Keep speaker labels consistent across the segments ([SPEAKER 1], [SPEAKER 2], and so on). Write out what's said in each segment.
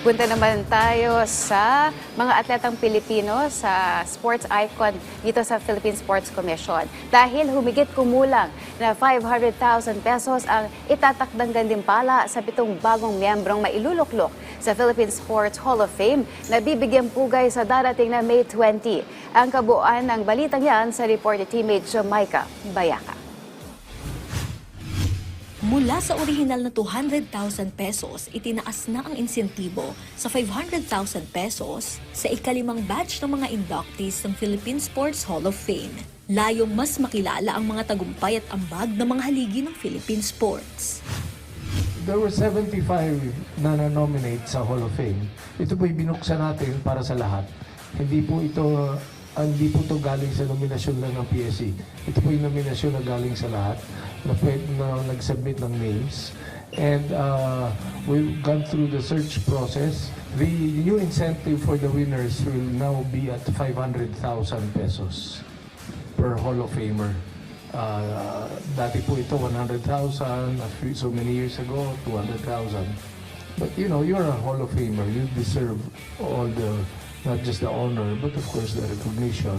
[SPEAKER 1] Punta naman tayo sa mga atletang Pilipino sa sports icon dito sa Philippine Sports Commission. Dahil humigit kumulang na 500,000 pesos ang itatakdang gantimpala sa 7 bagong miyembrong mailuluklok sa Philippine Sports Hall of Fame na bibigyang pugay sa darating na May 20. Ang kabuuan ng balitang yan sa reporter teammate Jamaica Bayaka.
[SPEAKER 2] Mula sa orihinal na 200,000 pesos, itinaas na ang insentibo sa 500,000 pesos sa ikalimang batch ng mga inductees ng Philippine Sports Hall of Fame. Layong mas makilala ang mga tagumpay at ambag ng mga haligi ng Philippine sports.
[SPEAKER 3] There were 75 na na-nominate sa Hall of Fame. Ito po'y binuksan natin para sa lahat. Hindi po ito galing sa nominasyon lang ng PSC. Ito po yung nominasyon na galing sa lahat na nag-submit ng names. And we've gone through the search process. The new incentive for the winners will now be at 500,000 pesos per Hall of Famer. Dati po ito 100,000, so many years ago 200,000. But you know, you're a Hall of Famer. You deserve all the, not just the honor, but of course the recognition.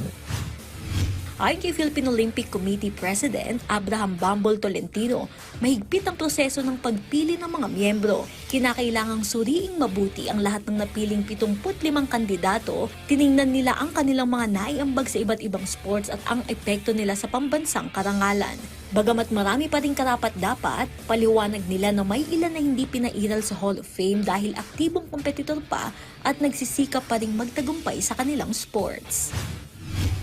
[SPEAKER 2] Ayon kay Philippine Olympic Committee President Abraham Bambol Tolentino, mahigpit ang proseso ng pagpili ng mga miyembro. Kinakailangang suriing mabuti ang lahat ng napiling 75 kandidato. Tiningnan nila ang kanilang mga naiambag sa iba't ibang sports at ang epekto nila sa pambansang karangalan. Bagamat marami pa rin karapat-dapat, paliwanag nila na may ilan na hindi pinairal sa Hall of Fame dahil aktibong kompetitor pa at nagsisikap pa rin magtagumpay sa kanilang sports.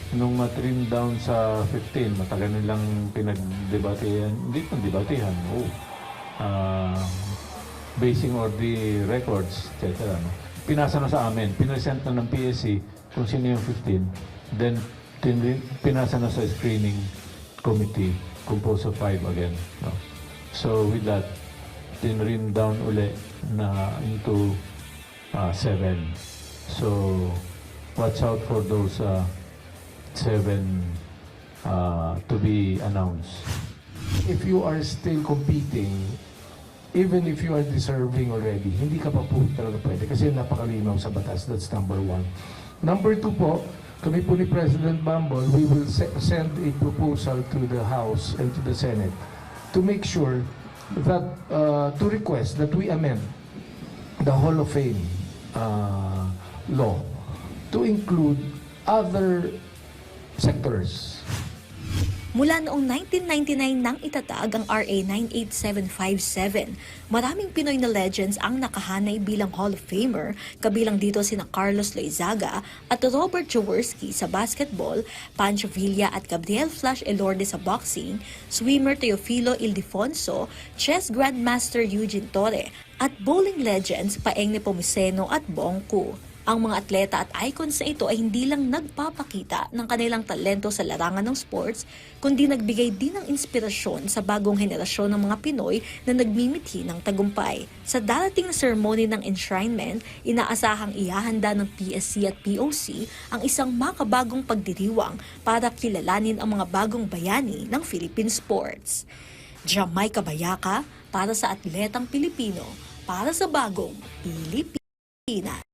[SPEAKER 3] Nung matrim down sa 15, matagal nilang pinagdebatehan, hindi pang debatehan, basing on the records, etc. No? Pinasa na sa amin, pinresent na ng PSC kung sino yung 15, then pinasa na sa screening committee, composed of 5 again. No? So with that, tinrim down uli na into 7. So watch out for those 7 to be announced. If you are still competing, even if you are deserving already, hindi ka pa po talaga pwede kasi napakalinaw sa batas. That's number 1. Number 2 po, kami po ni President Bambol, we will send a proposal to the House and to the Senate to make sure that, to request that we amend the Hall of Fame law to include other sectors.
[SPEAKER 2] Mula noong 1999 nang itatag ang RA 98757, maraming Pinoy na legends ang nakahanay bilang Hall of Famer, kabilang dito sina Carlos Loizaga at Robert Jaworski sa basketball, Pancho Villa at Gabriel Flash Elorde sa boxing, swimmer Teofilo Ildefonso, chess grandmaster Eugene Torre, at bowling legends Paeng Nepomuceno at Bong Ku. Ang mga atleta at icons na ito ay hindi lang nagpapakita ng kanilang talento sa larangan ng sports, kundi nagbigay din ng inspirasyon sa bagong henerasyon ng mga Pinoy na nagmimithi ng tagumpay. Sa darating na ceremony ng enshrinement, inaasahang ihahanda ng PSC at POC ang isang makabagong pagdiriwang para kilalanin ang mga bagong bayani ng Philippine sports. Jamaica Bayaka para sa Atletang Pilipino, para sa Bagong Pilipinas.